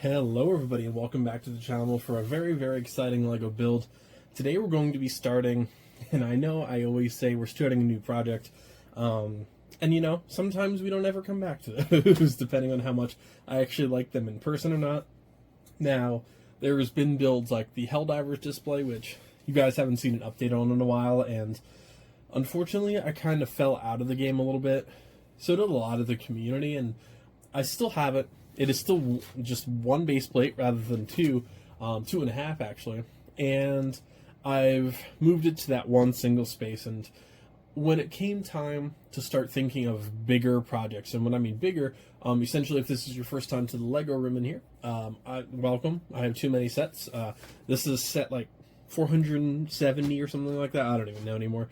Hello everybody and welcome back to the channel for a very exciting LEGO build. Today we're going to be starting, and I know I always say we're starting a new project, and you know, sometimes we don't ever come back to those depending on how much I actually like them in person or not. Now, there's been builds like the Helldivers display, which you guys haven't seen an update on in a while, and unfortunately I kind of fell out of the game a little bit. So did a lot of the community, and I still have it. It is still just one base plate rather than two and a half actually, and I've moved it to that one single space. And when it came time to start thinking of bigger projects, and when I mean bigger, essentially if this is your first time to the LEGO room in here, welcome. I have too many sets. This is set like 470 or something like that. I don't even know anymore.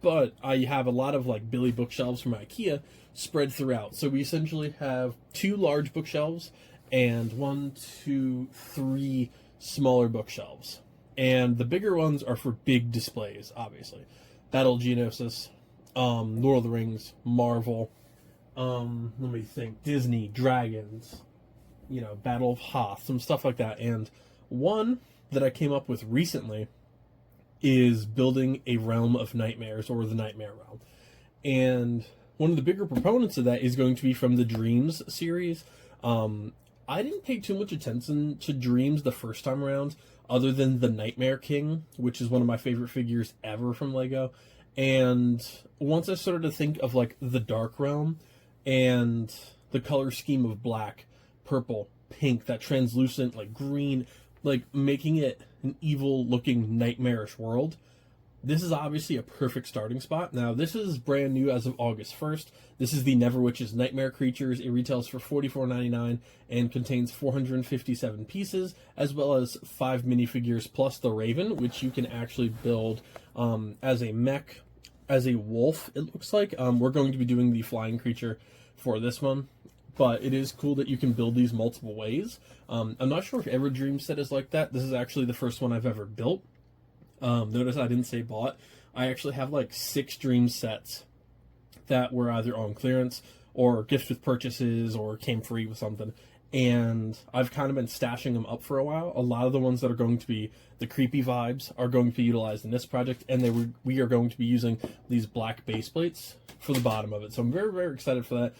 But I have a lot of like Billy bookshelves from IKEA spread throughout. So we essentially have two large bookshelves and 1, 2, 3 smaller bookshelves. And the bigger ones are for big displays, obviously. Battle of Geonosis, Lord of the Rings, Marvel, let me think, Disney, Dragons, you know, Battle of Hoth, some stuff like that. And one that I came up with recently is building a Realm of Nightmares, or the Nightmare Realm. And one of the bigger proponents of that is going to be from the Dreams series. I didn't pay too much attention to Dreams the first time around, other than the Nightmare King, which is one of my favorite figures ever from LEGO. And once I started to think of like the Dark Realm and the color scheme of black, purple, pink, that translucent like green, like making it an evil looking nightmarish world, this is obviously a perfect starting spot. Now, this is brand new as of August 1st. This is the Neverwitch's Nightmare Creatures. It retails for $44.99 and contains 457 pieces, as well as 5 minifigures plus the Raven, which you can actually build as a mech, as a wolf, it looks like. We're going to be doing the flying creature for this one, but it is cool that you can build these multiple ways. I'm not sure if every Dream set is like that. This is actually the first one I've ever built. Notice I didn't say bought. I actually have like 6 Dream sets that were either on clearance or gifts with purchases or came free with something. And I've kind of been stashing them up for a while. A lot of the ones that are going to be the creepy vibes are going to be utilized in this project, and we are going to be using these black base plates for the bottom of it. So I'm very excited for that.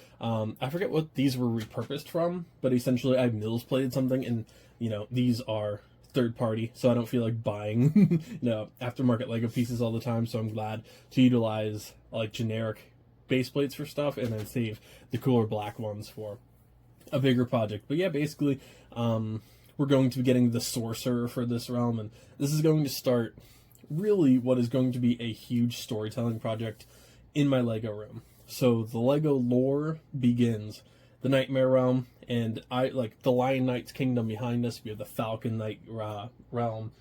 I forget what these were repurposed from, but essentially I Mills plated something, and you know, these are third party, so I don't feel like buying you know, aftermarket LEGO pieces all the time. So I'm glad to utilize like generic base plates for stuff and then save the cooler black ones for a bigger project. But yeah, basically we're going to be getting the Sorcerer for this realm, and this is going to start really what is going to be a huge storytelling project in my LEGO room. So the LEGO lore begins the Nightmare Realm, and I like the Lion Knight's kingdom behind us. We have the Falcon Knight realm.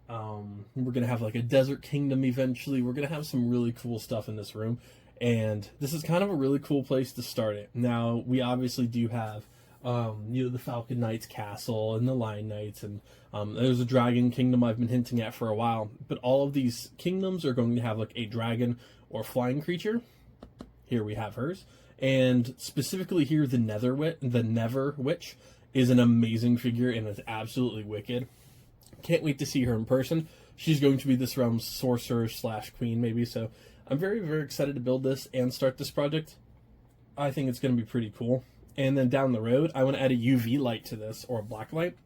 We're gonna have like a Desert Kingdom eventually. We're gonna have some really cool stuff in this room, and this is kind of a really cool place to start it. Now, we obviously do have you know, the Falcon Knight's castle and the Lion Knights, and there's a Dragon Kingdom I've been hinting at for a while. But all of these kingdoms are going to have like a dragon or flying creature. Here we have hers. And specifically here, the Never Witch is an amazing figure and is absolutely wicked. Can't wait to see her in person. She's going to be this realm's sorcerer / queen, maybe. So I'm very excited to build this and start this project. I think it's going to be pretty cool. And then down the road, I want to add a UV light to this, or a black light,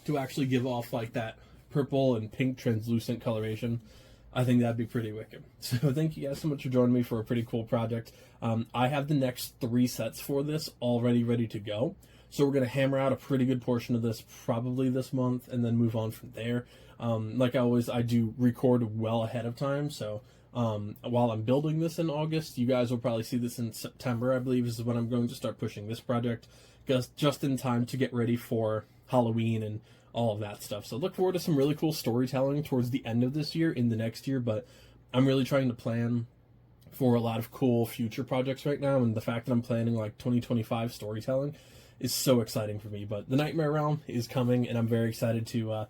to actually give off like that purple and pink translucent coloration. I think that'd be pretty wicked. So thank you guys so much for joining me for a pretty cool project. I have the next 3 sets for this already ready to go. So we're going to hammer out a pretty good portion of this probably this month, and then move on from there. Like always, I do record well ahead of time. So while I'm building this in August, you guys will probably see this in September, I believe, is when I'm going to start pushing this project, just in time to get ready for Halloween and all of that stuff. So look forward to some really cool storytelling towards the end of this year, in the next year, but I'm really trying to plan for a lot of cool future projects right now, and the fact that I'm planning like 2025 storytelling is so exciting for me. But the Nightmare Realm is coming, and I'm very excited to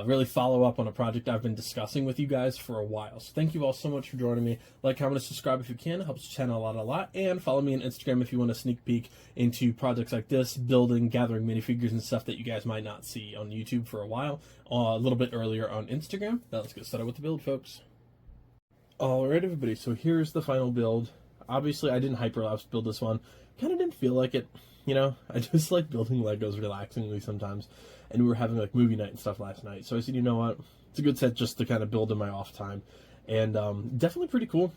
really follow up on a project I've been discussing with you guys for a while. So thank you all so much for joining me. Like, comment, and subscribe if you can. It helps the channel out a lot. And follow me on Instagram if you want a sneak peek into projects like this, building, gathering minifigures and stuff that you guys might not see on YouTube for a while. A little bit earlier on Instagram. Now let's get started with the build, folks. Alright, everybody, so here's the final build. Obviously, I didn't hyperlapse build this one. Kind of didn't feel like it. You know, I just like building Legos relaxingly sometimes. And we were having like movie night and stuff last night. So I said, you know what? It's a good set just to kind of build in my off time. And definitely pretty cool.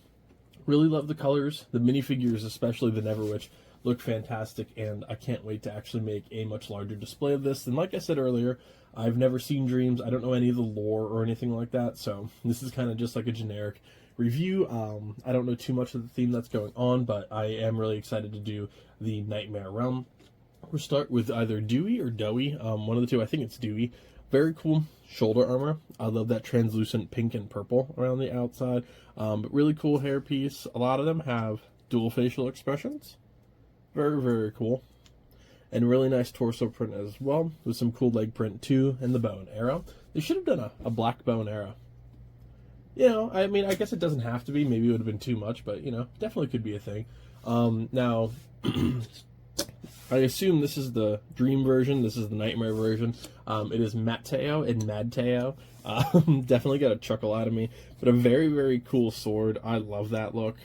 Really love the colors. The minifigures, especially the Neverwitch, look fantastic. And I can't wait to actually make a much larger display of this. And like I said earlier, I've never seen Dreams. I don't know any of the lore or anything like that. So this is kind of just like a generic review. I don't know too much of the theme that's going on, but I am really excited to do the Nightmare Realm. We'll start with either Dewey or Doughy, one of the two. I think it's Dewey. Very cool shoulder armor. I love that translucent pink and purple around the outside, but really cool hair piece. A lot of them have dual facial expressions. Very, very cool. And really nice torso print as well, with some cool leg print too, and the bow and arrow. They should have done a black bow and arrow. You know, I mean, I guess it doesn't have to be. Maybe it would have been too much, but, you know, definitely could be a thing. Now, I assume this is the Dream version. This is the Nightmare version. It is Mateo and Madteo. Definitely got a chuckle out of me. But a very, very cool sword. I love that look.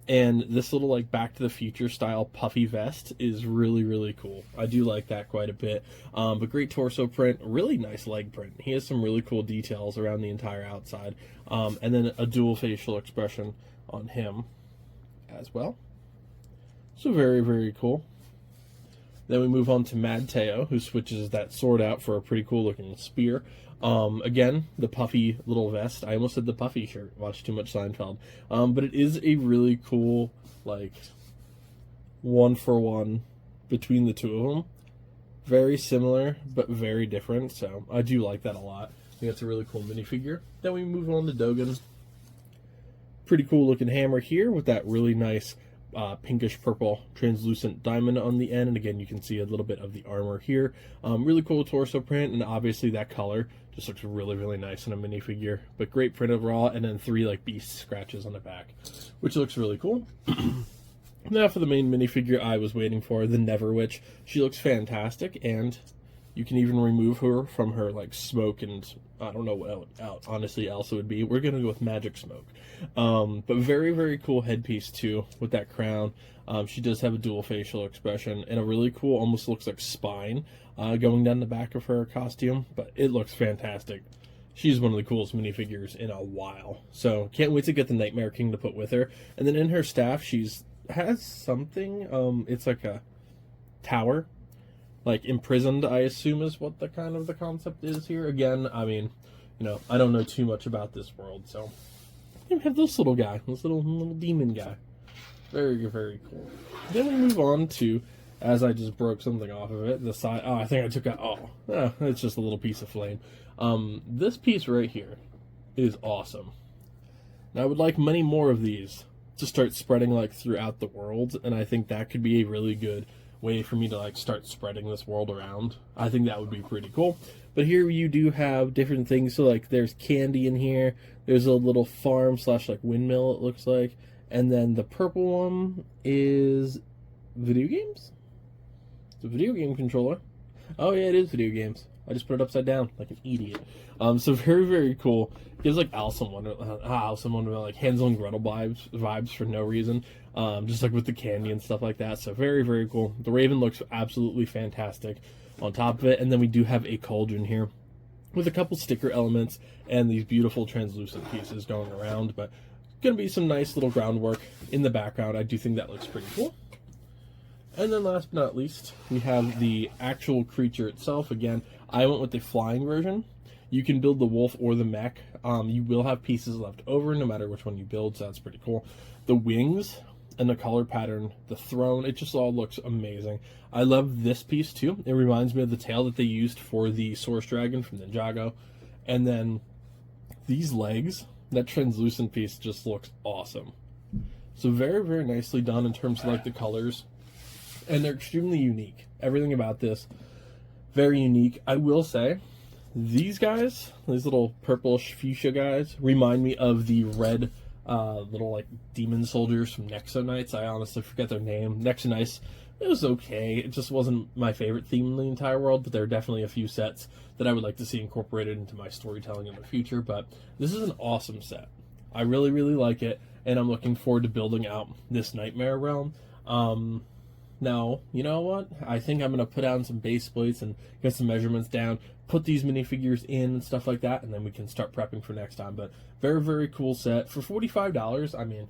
And this little, like, Back to the Future style puffy vest is really, really cool. I do like that quite a bit. But great torso print. Really nice leg print. He has some really cool details around the entire outside. And then a dual facial expression on him as well. So very, very cool. Then we move on to Madteo, who switches that sword out for a pretty cool looking spear. Again, the puffy little vest. I almost said the puffy shirt. Watched too much Seinfeld. But it is a really cool, like, one-for-one between the two of them. Very similar, but very different. So I do like that a lot. I think that's a really cool minifigure. Then we move on to Dogen. Pretty cool looking hammer here with that really nice pinkish purple translucent diamond on the end, and again you can see a little bit of the armor here. Really cool torso print, and obviously that color just looks really, really nice in a minifigure. But great print overall, and then 3 like beast scratches on the back, which looks really cool. Now for the main minifigure I was waiting for, the Neverwitch. She looks fantastic, and you can even remove her from her like smoke and I don't know what honestly else it would be. We're gonna go with magic smoke. But very, very cool headpiece too with that crown. She does have a dual facial expression and a really cool, almost looks like spine going down the back of her costume. But it looks fantastic. She's one of the coolest minifigures in a while. So can't wait to get the Nightmare King to put with her. And then in her staff, has something. It's like a tower. Like imprisoned, I assume, is what the concept is here. Again, I mean, you know, I don't know too much about this world, so you have this little guy, this little demon guy. Very, very cool. Then we move on to, as I just broke something off of it, the side. Oh, I think I took out. It's just a little piece of flame. This piece right here is awesome. Now, I would like many more of these to start spreading like throughout the world, and I think that could be a really good way for me to like start spreading this world around. I think that would be pretty cool. But here you do have different things. So like there's candy in here. There's a little farm / like windmill, it looks like. And then the purple one is video games? It's a video game controller. Oh yeah, it is video games. I just put it upside down like an idiot. So very, very cool. Gives like Alice in Wonderland, like Hansel and Gretel vibes for no reason. Just like with the candy and stuff like that. So very, very cool. The Raven looks absolutely fantastic on top of it. And then we do have a cauldron here with a couple sticker elements and these beautiful translucent pieces going around. But going to be some nice little groundwork in the background. I do think that looks pretty cool. And then last but not least, we have the actual creature itself. Again, I went with the flying version. You can build the wolf or the mech. You will have pieces left over no matter which one you build, so that's pretty cool. The wings and the color pattern, the throne, it just all looks amazing. I love this piece too. It reminds me of the tail that they used for the Source Dragon from Ninjago. And then these legs, that translucent piece just looks awesome. So very, very nicely done in terms of like the colors. and they're extremely unique. Everything about this, very unique. I will say, these guys, these little purplish fuchsia guys, remind me of the red little like demon soldiers from Nexo Knights. I honestly forget their name. Nexo Knights, it was okay. It just wasn't my favorite theme in the entire world, but there are definitely a few sets that I would like to see incorporated into my storytelling in the future. But this is an awesome set. I really, really like it, and I'm looking forward to building out this Nightmare Realm. Now, you know what? I think I'm going to put down some base plates and get some measurements down, put these minifigures in and stuff like that, and then we can start prepping for next time. But very, very cool set. For $45, I mean,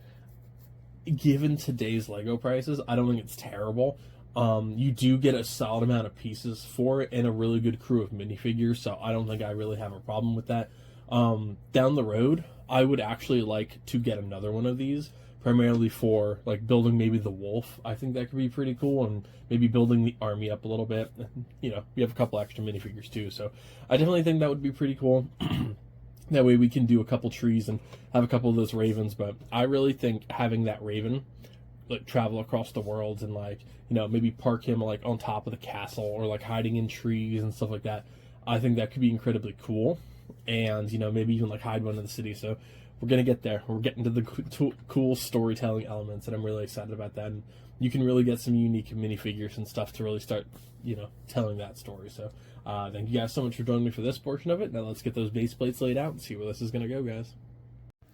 given today's Lego prices, I don't think it's terrible. You do get a solid amount of pieces for it and a really good crew of minifigures, so I don't think I really have a problem with that. Down the road, I would actually like to get another one of these, primarily for like building maybe the wolf. I think that could be pretty cool, and maybe building the army up a little bit. You know, we have a couple extra minifigures too, so I definitely think that would be pretty cool. That way we can do a couple trees and have a couple of those ravens. But I really think having that raven like travel across the world and like, you know, maybe park him like on top of the castle or like hiding in trees and stuff like that, I think that could be incredibly cool. And, you know, maybe even like hide one in the city. So we're going to get there. We're getting to the cool storytelling elements, and I'm really excited about that. And you can really get some unique minifigures and stuff to really start, you know, telling that story. So thank you guys so much for joining me for this portion of it. Now let's get those base plates laid out and see where this is going to go, guys.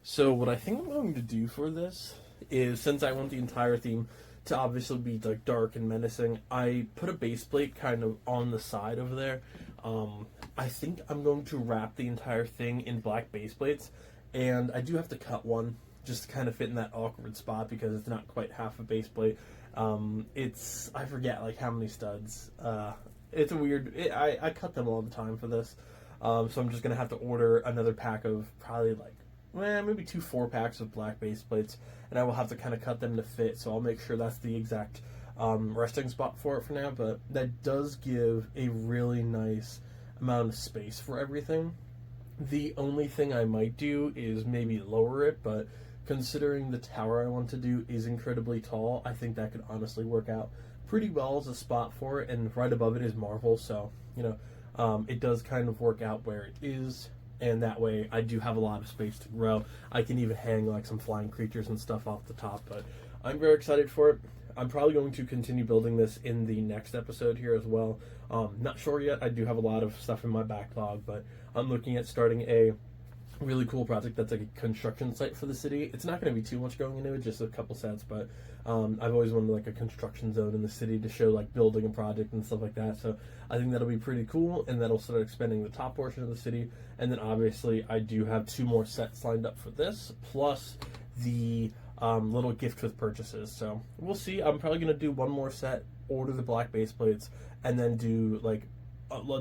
So what I think I'm going to do for this is, since I want the entire theme to obviously be like dark and menacing, I put a base plate kind of on the side over there. I think I'm going to wrap the entire thing in black base plates, and I do have to cut one just to kind of fit in that awkward spot because it's not quite half a base plate. I forget like how many studs. It's a weird, I cut them all the time for this. So I'm just going to have to order another pack of probably like, maybe 2 4-packs of black base plates, and I will have to kind of cut them to fit, so I'll make sure that's the exact resting spot for it for now. But that does give a really nice amount of space for everything. The only thing I might do is maybe lower it, but considering the tower I want to do is incredibly tall, I think that could honestly work out pretty well as a spot for it, and right above it is Marvel, so, you know, it does kind of work out where it is, and that way I do have a lot of space to grow. I can even hang like some flying creatures and stuff off the top, but I'm very excited for it. I'm probably going to continue building this in the next episode here as well. Not sure yet. I do have a lot of stuff in my backlog, but I'm looking at starting a really cool project that's like a construction site for the city. It's not going to be too much going into it, just a couple sets, but I've always wanted like a construction zone in the city to show like building a project and stuff like that. So I think that'll be pretty cool, and that'll start expanding the top portion of the city. And then obviously I do have 2 more sets lined up for this, plus the little gift with purchases. So we'll see. I'm probably going to do 1 more set, order the black base plates, and then do like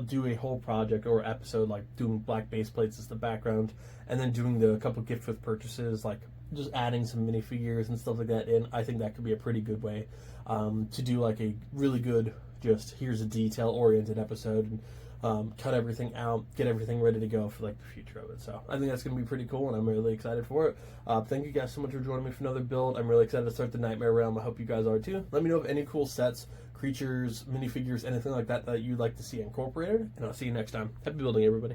do a whole project or episode like doing black base plates as the background, and then doing the couple gift with purchases, like just adding some minifigures and stuff like that in. I think that could be a pretty good way to do like a really good, just here's a detail oriented episode, and cut everything out, get everything ready to go for like the future of it. So I think that's going to be pretty cool, and I'm really excited for it. Thank you guys so much for joining me for another build. I'm really excited to start the Nightmare Realm. I hope you guys are too. Let me know of any cool sets, creatures, minifigures, anything like that that you'd like to see incorporated, and I'll see you next time. Happy building, everybody.